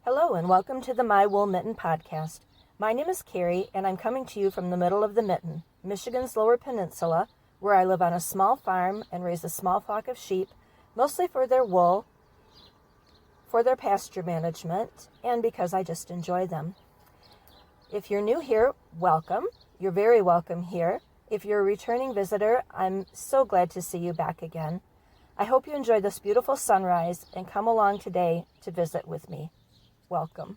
Hello and welcome to the My Wool Mitten podcast. My name is Carrie and I'm coming to you from the middle of the Mitten, Michigan's Lower Peninsula, where I live on a small farm and raise a small flock of sheep, mostly for their wool, for their pasture management, and because I just enjoy them. If you're new here, welcome. You're very welcome here. If you're a returning visitor, I'm so glad to see you back again. I hope you enjoy this beautiful sunrise and come along today to visit with me. Welcome.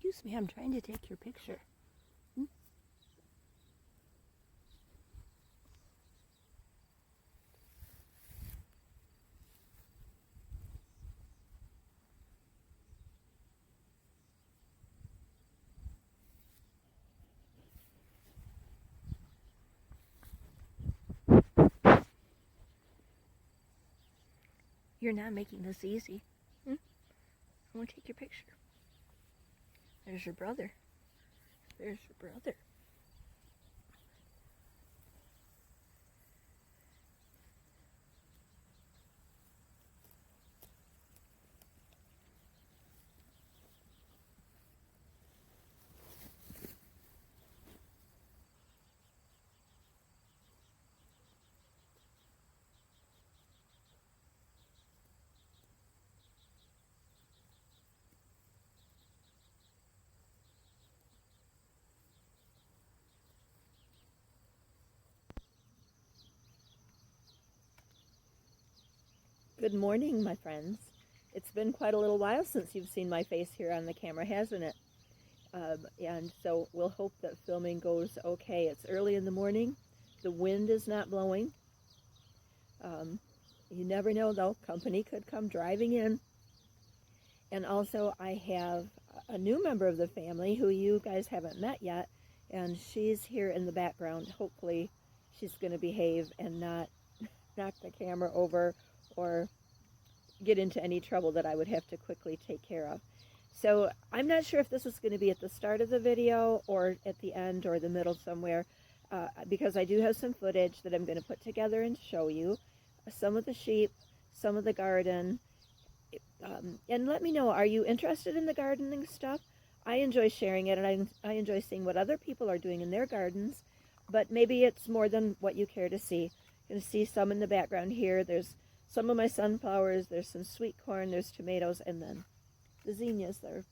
Excuse me, I'm trying to take your picture. You're not making this easy. I want to take your picture. There's your brother. There's your brother. Good morning, my friends. It's been quite a little while since you've seen my face here on the camera, hasn't it? And so we'll hope that filming goes okay. It's early in the morning. The wind is not blowing. You never know, though. Company could come driving in. And also, I have a new member of the family who you guys haven't met yet, and she's here in the background. Hopefully, she's going to behave and not knock the camera over or get into any trouble that I would have to quickly take care of. So I'm not sure if this is going to be at the start of the video or at the end or the middle somewhere, because I do have some footage that I'm going to put together and show you. Some of the sheep, some of the garden, and let me know, are you interested in the gardening stuff? I enjoy sharing it, and I enjoy seeing what other people are doing in their gardens, but maybe it's more than what you care to see. You're going to see some in the background here. There's some of my sunflowers, there's some sweet corn, there's tomatoes, and then the zinnias that are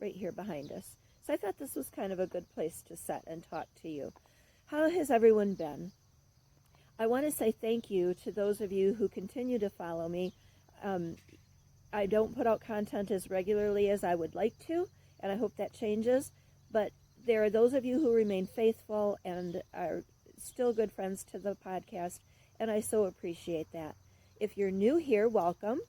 right here behind us. So I thought this was kind of a good place to sit and talk to you. How has everyone been? I want to say thank you to those of you who continue to follow me. I don't put out content as regularly as I would like to, and I hope that changes, but there are those of you who remain faithful and are still good friends to the podcast, and I so appreciate that. If you're new here, welcome,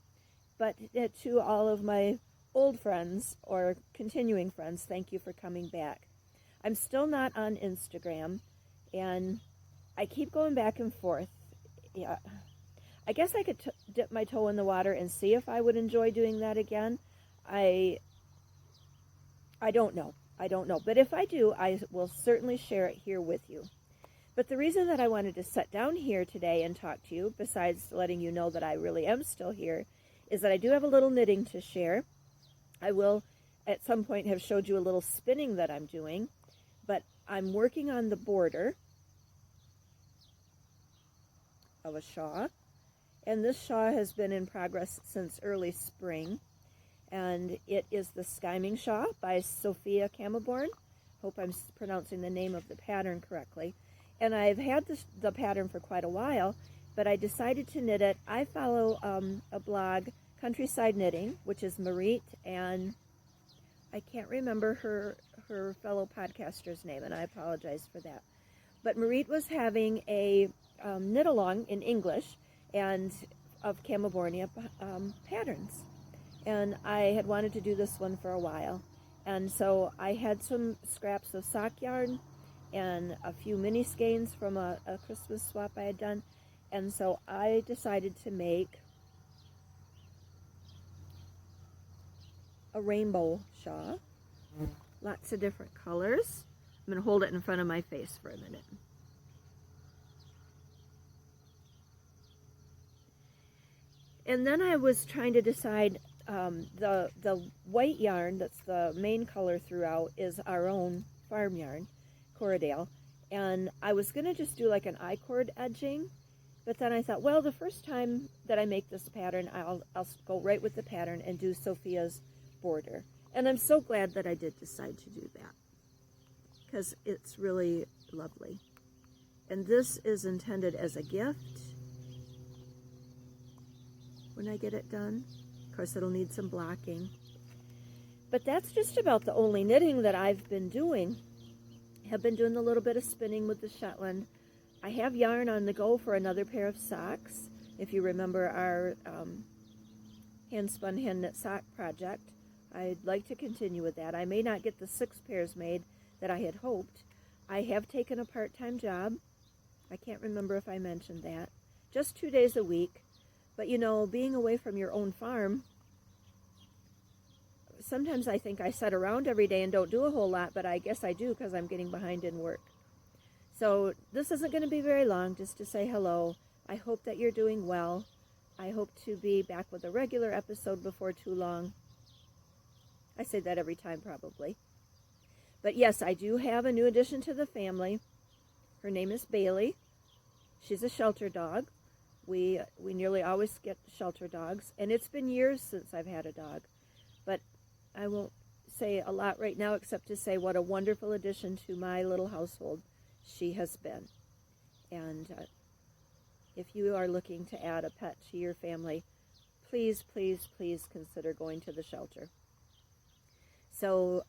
but to all of my old friends or continuing friends, thank you for coming back. I'm still not on Instagram, and I keep going back and forth. Yeah, I guess I could dip my toe in the water and see if I would enjoy doing that again. I don't know. I don't know. But if I do, I will certainly share it here with you. But the reason that I wanted to sit down here today and talk to you, besides letting you know that I really am still here, is that I do have a little knitting to share. I will at some point have showed you a little spinning that I'm doing, but I'm working on the border of a shawl, and this shawl has been in progress since early spring, and it is the Skyming Shawl by Sofia Camelborn. Hope I'm pronouncing the name of the pattern correctly. And I've had the pattern for quite a while, but I decided to knit it. I follow a blog, Countryside Knitting, which is Marete, and I can't remember her fellow podcaster's name, and I apologize for that. But Marete was having a knit-along in English and of Camelbornia patterns. And I had wanted to do this one for a while. And so I had some scraps of sock yarn and a few mini skeins from a Christmas swap I had done. And so I decided to make a rainbow shawl. Lots of different colors. I'm going to hold it in front of my face for a minute. And then I was trying to decide, the white yarn that's the main color throughout is our own farm yarn, Corriedale. And I was going to just do like an I-cord edging, but then I thought, well, the first time that I make this pattern, I'll go right with the pattern and do Sofia's border. And I'm so glad that I did decide to do that, because it's really lovely. And this is intended as a gift when I get it done. Of course, it'll need some blocking. But that's just about the only knitting that I've been doing. I have been doing a little bit of spinning with the Shetland. I have yarn on the go for another pair of socks. If you remember our hand-spun, hand-knit sock project, I'd like to continue with that. I may not get the 6 pairs made that I had hoped. I have taken a part-time job. I can't remember if I mentioned that. Just 2 days a week. But, you know, being away from your own farm, sometimes I think I sit around every day and don't do a whole lot, but I guess I do because I'm getting behind in work. So this isn't going to be very long, just to say hello. I hope that you're doing well. I hope to be back with a regular episode before too long. I say that every time probably. But yes, I do have a new addition to the family. Her name is Bailey. She's a shelter dog. We nearly always get shelter dogs, and it's been years since I've had a dog. But I won't say a lot right now except to say what a wonderful addition to my little household she has been. And if you are looking to add a pet to your family, please, please, please consider going to the shelter. So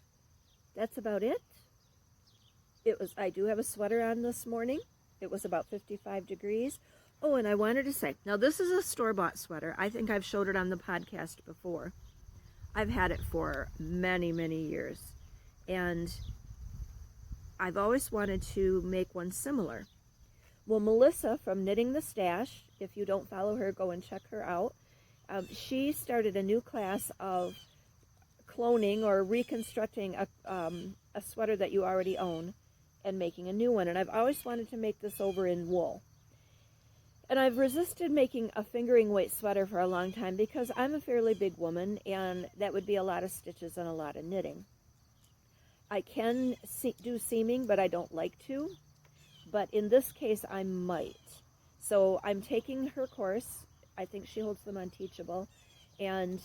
that's about it. I do have a sweater on this morning. It was about 55 degrees. Oh, and I wanted to say, now this is a store-bought sweater. I think I've showed it on the podcast before. I've had it for many, many years. And I've always wanted to make one similar. Well, Melissa from Knitting the Stash, if you don't follow her, go and check her out. She started a new class of cloning or reconstructing a sweater that you already own and making a new one. And I've always wanted to make this over in wool. And I've resisted making a fingering weight sweater for a long time because I'm a fairly big woman, and that would be a lot of stitches and a lot of knitting. I can do seaming, but I don't like to. But in this case, I might. So I'm taking her course. I think she holds them on Teachable. And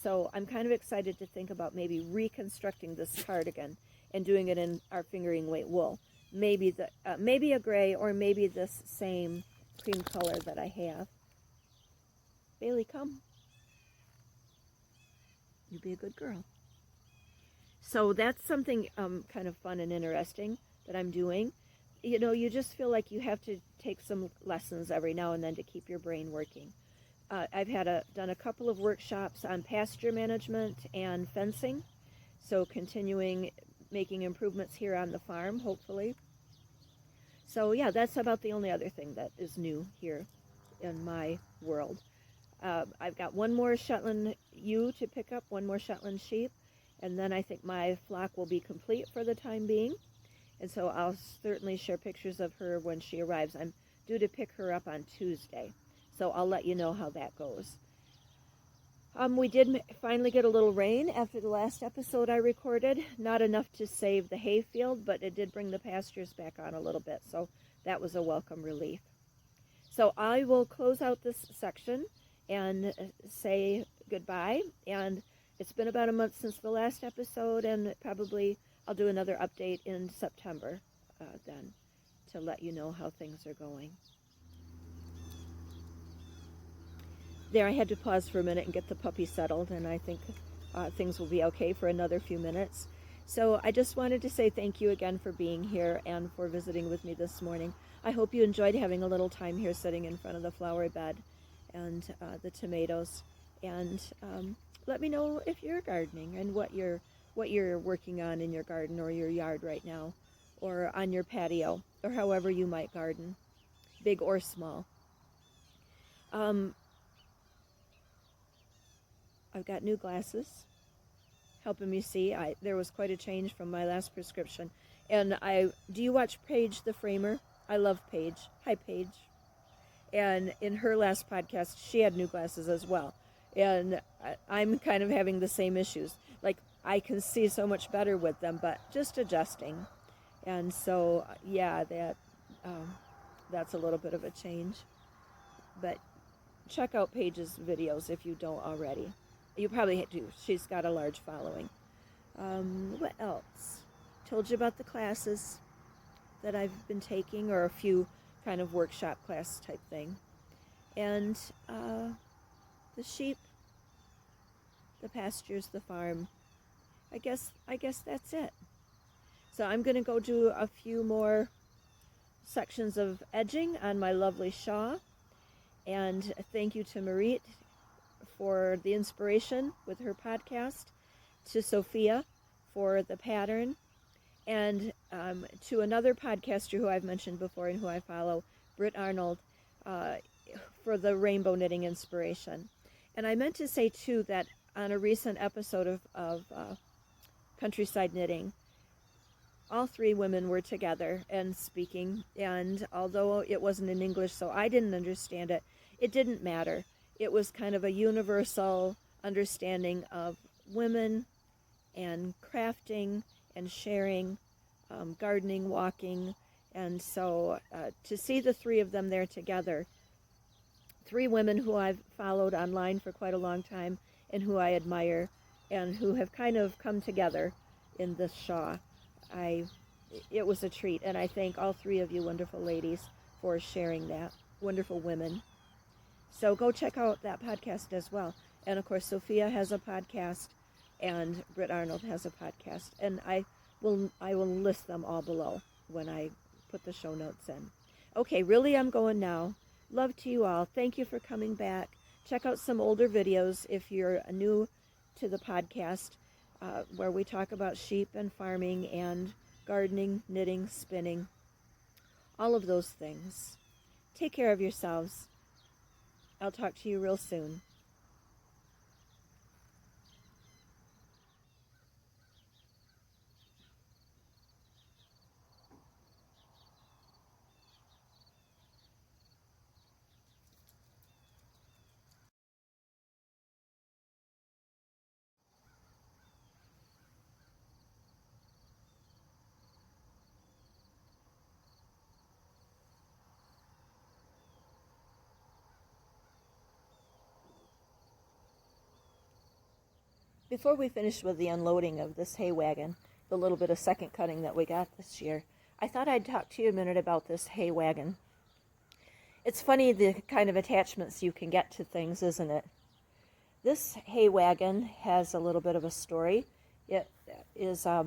so I'm kind of excited to think about maybe reconstructing this cardigan and doing it in our fingering weight wool. Maybe a gray, or maybe this same cream color that I have. Bailey, come. You be a good girl. So that's something kind of fun and interesting that I'm doing. You know, you just feel like you have to take some lessons every now and then to keep your brain working. I've done a couple of workshops on pasture management and fencing, so continuing making improvements here on the farm, hopefully. So yeah, that's about the only other thing that is new here in my world. I've got one more Shetland ewe to pick up, one more Shetland sheep, and then I think my flock will be complete for the time being. And so I'll certainly share pictures of her when she arrives. I'm due to pick her up on Tuesday, so I'll let you know how that goes. We did finally get a little rain after the last episode I recorded. Not enough to save the hay field, but it did bring the pastures back on a little bit, so that was a welcome relief. So I will close out this section and say goodbye. And it's been about a month since the last episode, and probably I'll do another update in September then to let you know how things are going. There, I had to pause for a minute and get the puppy settled, and I think things will be okay for another few minutes. So I just wanted to say thank you again for being here and for visiting with me this morning. I hope you enjoyed having a little time here sitting in front of the flower bed and the tomatoes. And let me know if you're gardening and what you're working on in your garden or your yard right now, or on your patio, or however you might garden, big or small. I've got new glasses helping me see. There was quite a change from my last prescription. And do you watch Paige the Framer? I love Paige. Hi, Paige. And in her last podcast, she had new glasses as well. And I'm kind of having the same issues. Like, I can see so much better with them, but just adjusting. And so, yeah, that's a little bit of a change. But check out Paige's videos if you don't already. You probably do. She's got a large following. What else? Told you about the classes that I've been taking, or a few kind of workshop class type thing. And the sheep, the pastures, the farm. I guess that's it. So I'm going to go do a few more sections of edging on my lovely shawl. And thank you to Marete for the inspiration with her podcast, to Sofia for the pattern, and to another podcaster who I've mentioned before and who I follow, Britt Arnild, for the rainbow knitting inspiration. And I meant to say, too, that on a recent episode of Countryside Knitting, all three women were together and speaking, and although it wasn't in English, so I didn't understand it, it didn't matter. It was kind of a universal understanding of women and crafting and sharing, gardening, walking. And so to see the three of them there together, three women who I've followed online for quite a long time and who I admire and who have kind of come together in this shawl, it was a treat. And I thank all three of you wonderful ladies for sharing that, wonderful women. So go check out that podcast as well. And of course, Sofia has a podcast, and Britt Arnild has a podcast. And I will list them all below when I put the show notes in. Okay, really, I'm going now. Love to you all. Thank you for coming back. Check out some older videos if you're new to the podcast, where we talk about sheep and farming and gardening, knitting, spinning, all of those things. Take care of yourselves. I'll talk to you real soon. Before we finish with the unloading of this hay wagon, the little bit of second cutting that we got this year, I thought I'd talk to you a minute about this hay wagon. It's funny the kind of attachments you can get to things, isn't it? This hay wagon has a little bit of a story. It is, a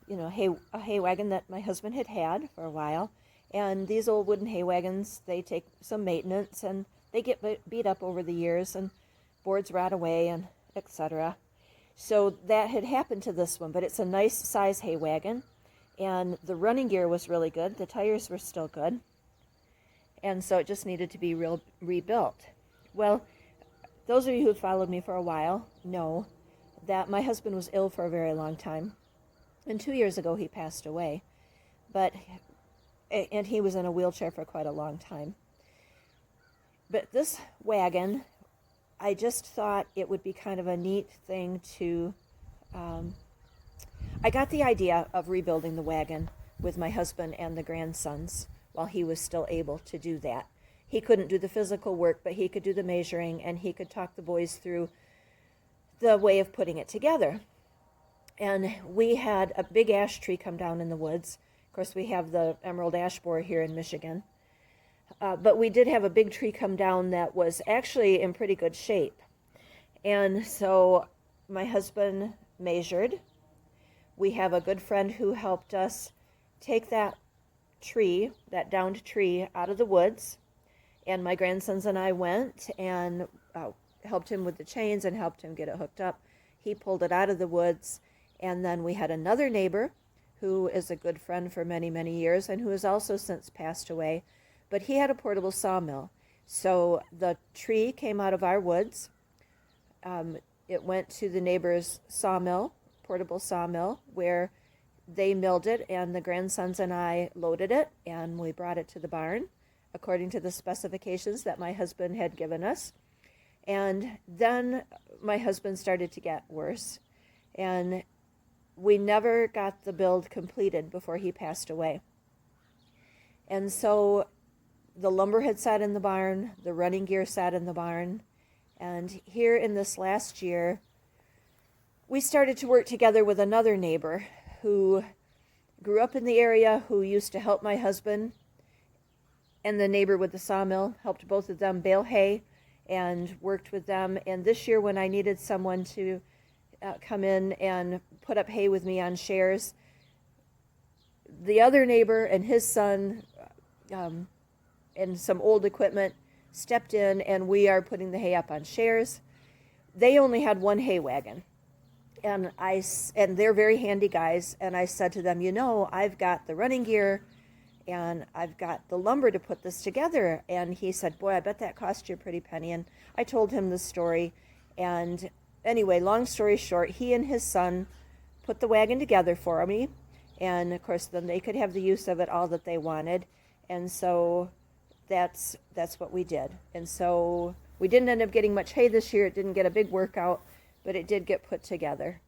hay wagon that my husband had for a while. And these old wooden hay wagons, they take some maintenance, and they get beat up over the years, and boards rot away, and etc. So that had happened to this one, but it's a nice size hay wagon, and the running gear was really good. The tires were still good. and so it just needed to be rebuilt. Well, those of you who have followed me for a while know that my husband was ill for a very long time, and 2 years ago he passed away, and he was in a wheelchair for quite a long time. But this wagon, I just thought it would be kind of a neat thing to, I got the idea of rebuilding the wagon with my husband and the grandsons while he was still able to do that. He couldn't do the physical work, but he could do the measuring, and he could talk the boys through the way of putting it together. And we had a big ash tree come down in the woods. Of course, we have the emerald ash borer here in Michigan. But we did have a big tree come down that was actually in pretty good shape. And so my husband measured. We have a good friend who helped us take that tree, that downed tree, out of the woods. And my grandsons and I went and helped him with the chains and helped him get it hooked up. He pulled it out of the woods. And then we had another neighbor who is a good friend for many, many years and who has also since passed away. But he had a portable sawmill. So the tree came out of our woods. It went to the neighbor's sawmill, portable sawmill, where they milled it, and the grandsons and I loaded it, and we brought it to the barn according to the specifications that my husband had given us. And then my husband started to get worse, and we never got the build completed before he passed away. And so the lumber had sat in the barn, the running gear sat in the barn, and here in this last year, we started to work together with another neighbor who grew up in the area, who used to help my husband, and the neighbor with the sawmill helped both of them bale hay and worked with them. And this year, when I needed someone to come in and put up hay with me on shares, the other neighbor and his son and some old equipment stepped in, and we are putting the hay up on shares. They only had one hay wagon, and they're very handy guys, and I said to them, I've got the running gear and I've got the lumber to put this together. And he said, boy, I bet that cost you a pretty penny. And I told him the story, and anyway, long story short, he and his son put the wagon together for me, and of course then they could have the use of it all that they wanted. And so that's what we did. And so we didn't end up getting much hay this year. It didn't get a big workout, but it did get put together.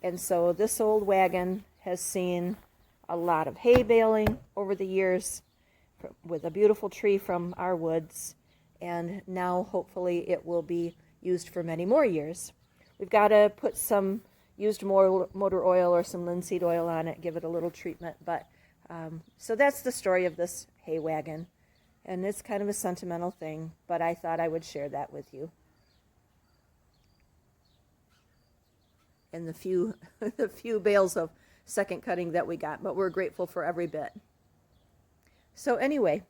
And so this old wagon has seen a lot of hay baling over the years with a beautiful tree from our woods. And now hopefully it will be used for many more years. We've got to put some used motor oil or some linseed oil on it, give it a little treatment. But so that's the story of this hay wagon. And it's kind of a sentimental thing, but I thought I would share that with you. And the few bales of second cutting that we got, but we're grateful for every bit. So anyway,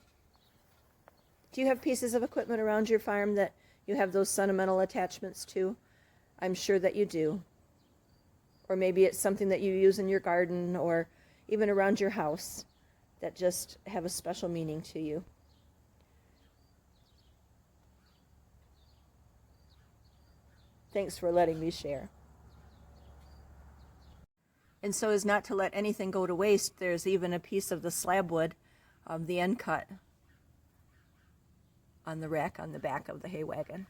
do you have pieces of equipment around your farm that you have those sentimental attachments to? I'm sure that you do. Or maybe it's something that you use in your garden or even around your house that just have a special meaning to you. Thanks for letting me share. And so as not to let anything go to waste, there's even a piece of the slab wood, the end cut, on the rack on the back of the hay wagon.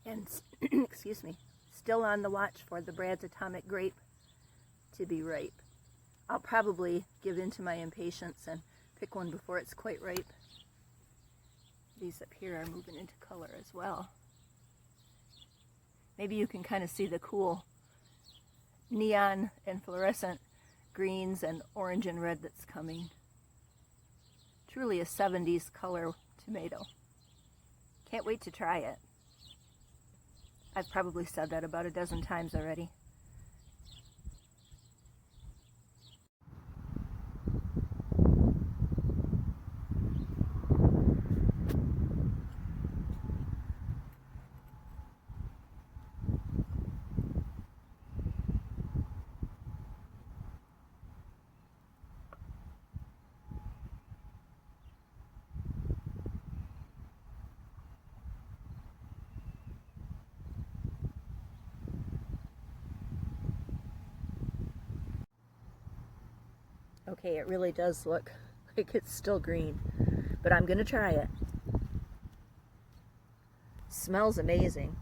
And, excuse me, still on the watch for the Brad's Atomic Grape to be ripe. I'll probably give in to my impatience and pick one before it's quite ripe. These up here are moving into color as well. Maybe you can kind of see the cool neon and fluorescent greens and orange and red that's coming. Truly a 70s color tomato. Can't wait to try it. I've probably said that about a dozen times already. Okay, it really does look like it's still green, but I'm gonna try it. Smells amazing.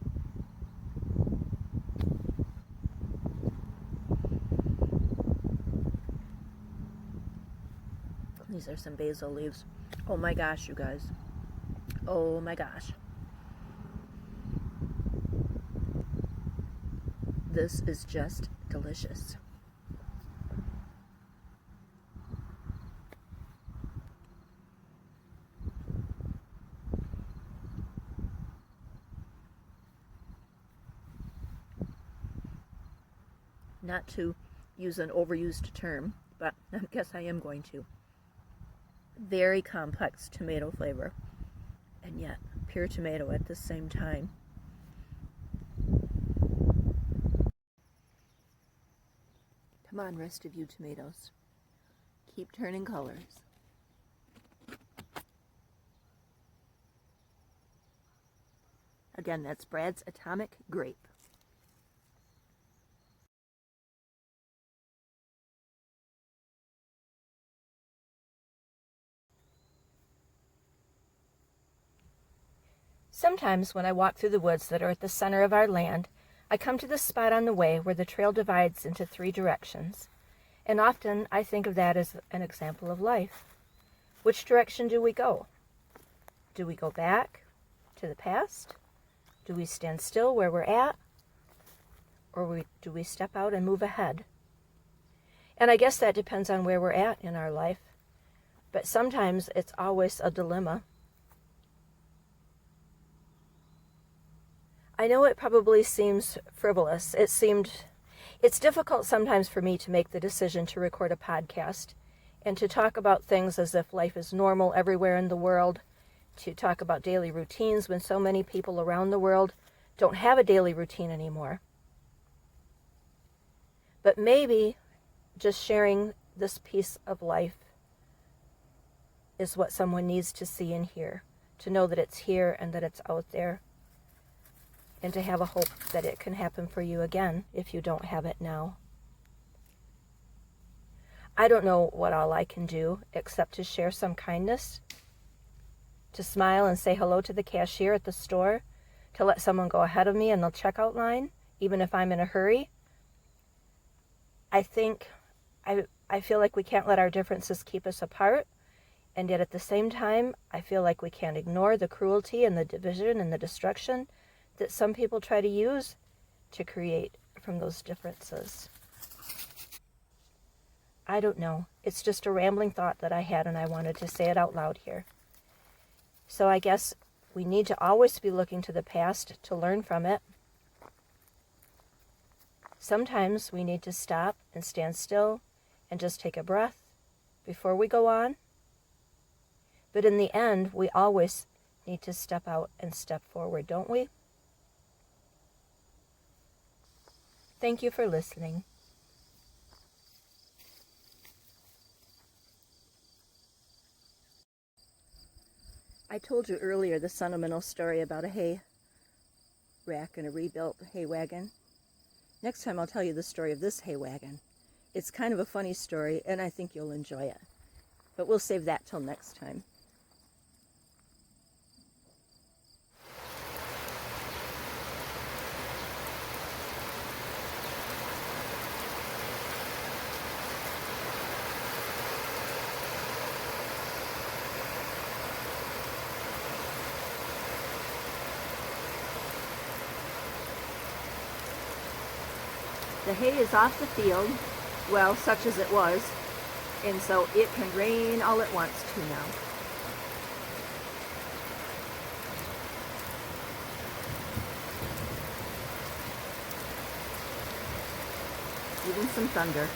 These are some basil leaves. Oh my gosh, you guys. Oh my gosh. This is just delicious. Not to use an overused term, but I guess I am going to. Very complex tomato flavor, and yet pure tomato at the same time. Come on, rest of you tomatoes. Keep turning colors. Again, that's Brad's Atomic Grape. Sometimes when I walk through the woods that are at the center of our land, I come to the spot on the way where the trail divides into 3 directions. And often I think of that as an example of life. Which direction do we go? Do we go back to the past? Do we stand still where we're at? Or do we step out and move ahead? And I guess that depends on where we're at in our life. But sometimes it's always a dilemma. I know it probably seems frivolous. It's difficult sometimes for me to make the decision to record a podcast and to talk about things as if life is normal everywhere in the world, to talk about daily routines when so many people around the world don't have a daily routine anymore. But maybe just sharing this piece of life is what someone needs to see and hear, to know that it's here and that it's out there, and to have a hope that it can happen for you again if you don't have it now. I don't know what all I can do except to share some kindness, to smile and say hello to the cashier at the store, to let someone go ahead of me in the checkout line, even if I'm in a hurry. I feel like we can't let our differences keep us apart, and yet at the same time, I feel like we can't ignore the cruelty and the division and the destruction that some people try to use to create from those differences. I don't know. It's just a rambling thought that I had, and I wanted to say it out loud here. So I guess we need to always be looking to the past to learn from it. Sometimes we need to stop and stand still and just take a breath before we go on. But in the end, we always need to step out and step forward, don't we? Thank you for listening. I told you earlier the sentimental story about a hay rack and a rebuilt hay wagon. Next time I'll tell you the story of this hay wagon. It's kind of a funny story, and I think you'll enjoy it. But we'll save that till next time. The hay is off the field, well, such as it was, and so it can rain all it wants to now. Even some thunder.